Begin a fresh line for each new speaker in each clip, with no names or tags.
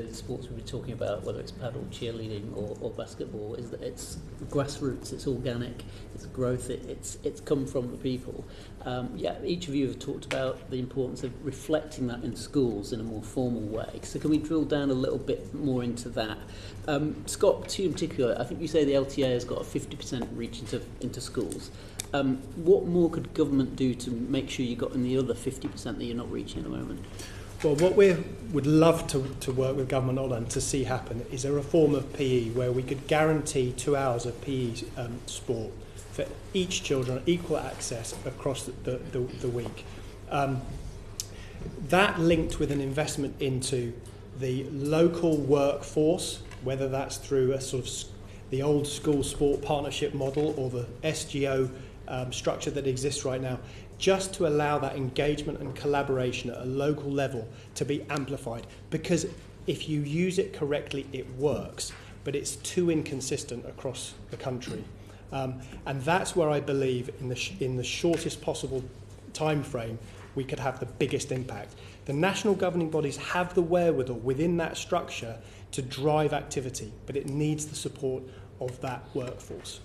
the sports we've been talking about, whether it's paddle, cheerleading or basketball, is that it's grassroots, it's organic, it's growth, it's come from the people. Each of you have talked about the importance of reflecting that in schools in a more formal way. So can we drill down a little bit more into that? Scott, to you in particular, I think you say the LTA has got a 50% reach into schools. What more could government do to make sure you got in the other 50% that you're not reaching at the moment?
Well, what we would love to work with government on and to see happen is a reform of PE where we could guarantee 2 hours of PE sport for each children, equal access across the week. That linked with an investment into the local workforce, whether that's through a sort of the old school sport partnership model or the SGO structure that exists right now, just to allow that engagement and collaboration at a local level to be amplified. Because if you use it correctly, it works, but it's too inconsistent across the country. And that's where I believe in the shortest possible time frame we could have the biggest impact. The national governing bodies have the wherewithal within that structure to drive activity, but it needs the support of that workforce.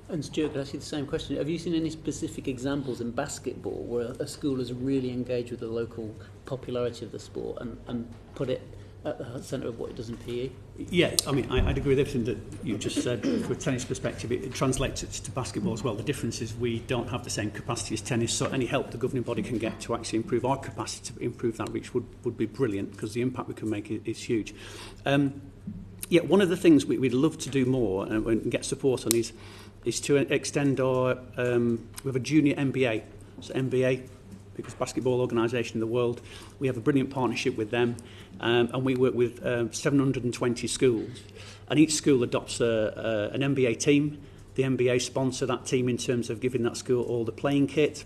And Stuart, could I ask you the same question? Have you seen any specific examples in basketball where a school has really engaged with the local popularity of the sport and put it at the centre of what it does in PE?
Yeah, I mean, I'd agree with everything that you just said. From a tennis perspective, it translates it to basketball as well. The difference is we don't have the same capacity as tennis, so any help the governing body can get to actually improve our capacity to improve that reach would be brilliant, because the impact we can make is huge. One of the things we'd love to do more and get support on is to extend our, we have a junior MBA, so MBA, biggest basketball organisation in the world. We have a brilliant partnership with them, and we work with 720 schools, and each school adopts an MBA team. The MBA sponsor that team in terms of giving that school all the playing kit.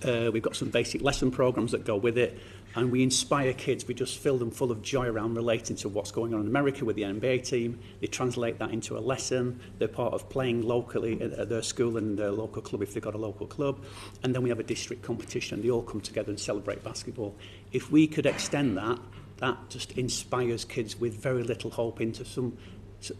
We've got some basic lesson programmes that go with it, and we inspire kids. We just fill them full of joy around relating to what's going on in America with the NBA team. They translate that into a lesson. They're part of playing locally at their school and their local club if they've got a local club. And then we have a district competition. They all come together and celebrate basketball. If we could extend that, that just inspires kids with very little hope into some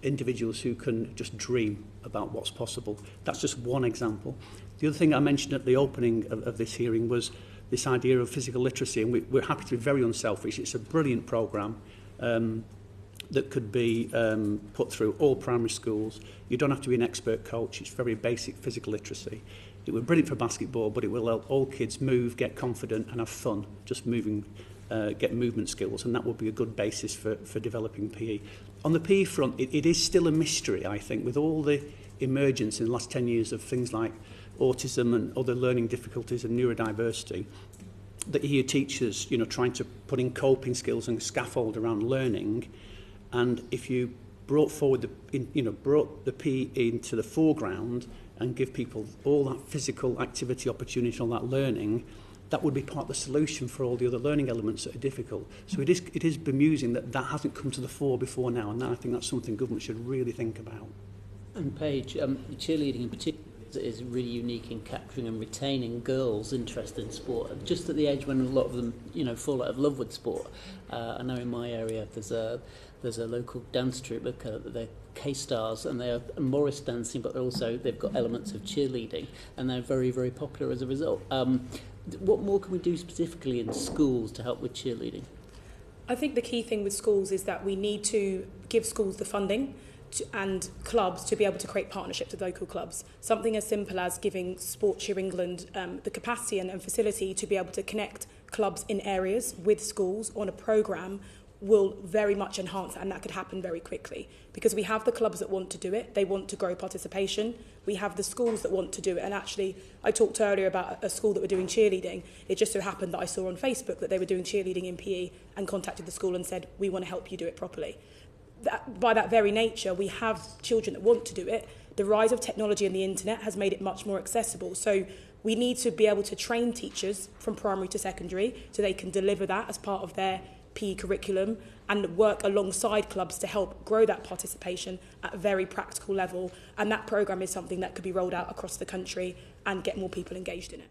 individuals who can just dream about what's possible. That's just one example. The other thing I mentioned at the opening of this hearing was this idea of physical literacy, and we're happy to be very unselfish. It's a brilliant programme that could be put through all primary schools. You don't have to be an expert coach. It's very basic physical literacy. It was brilliant for basketball, but it will help all kids move, get confident and have fun, just moving, get movement skills, and that would be a good basis for developing PE. On the PE front, it is still a mystery, I think, with all the emergence in the last 10 years of things like autism and other learning difficulties and neurodiversity, that you hear teachers, trying to put in coping skills and scaffold around learning. And if you brought forward brought the PE into the foreground and give people all that physical activity opportunity, all that learning, that would be part of the solution for all the other learning elements that are difficult. So it is bemusing that hasn't come to the fore before now, and I think that's something government should really think about.
And Paige, cheerleading in particular is really unique in capturing and retaining girls' interest in sport, just at the age when a lot of them, fall out of love with sport. I know in my area there's a local dance troupe, they're K-Stars, and they are Morris dancing, but they've got elements of cheerleading, and they're very, very popular as a result. What more can we do specifically in schools to help with cheerleading?
I think the key thing with schools is that we need to give schools the funding and clubs to be able to create partnerships with local clubs. Something as simple as giving Sport Cheer England the capacity and facility to be able to connect clubs in areas with schools on a programme will very much enhance that, and that could happen very quickly because we have the clubs that want to do it. They want to grow participation. We have the schools that want to do it, and actually I talked earlier about a school that were doing cheerleading. It just so happened that I saw on Facebook that they were doing cheerleading in PE and contacted the school and said, we want to help you do it properly. By that very nature, we have children that want to do it. The rise of technology and the internet has made it much more accessible. So we need to be able to train teachers from primary to secondary so they can deliver that as part of their PE curriculum and work alongside clubs to help grow that participation at a very practical level. And that programme is something that could be rolled out across the country and get more people engaged in it.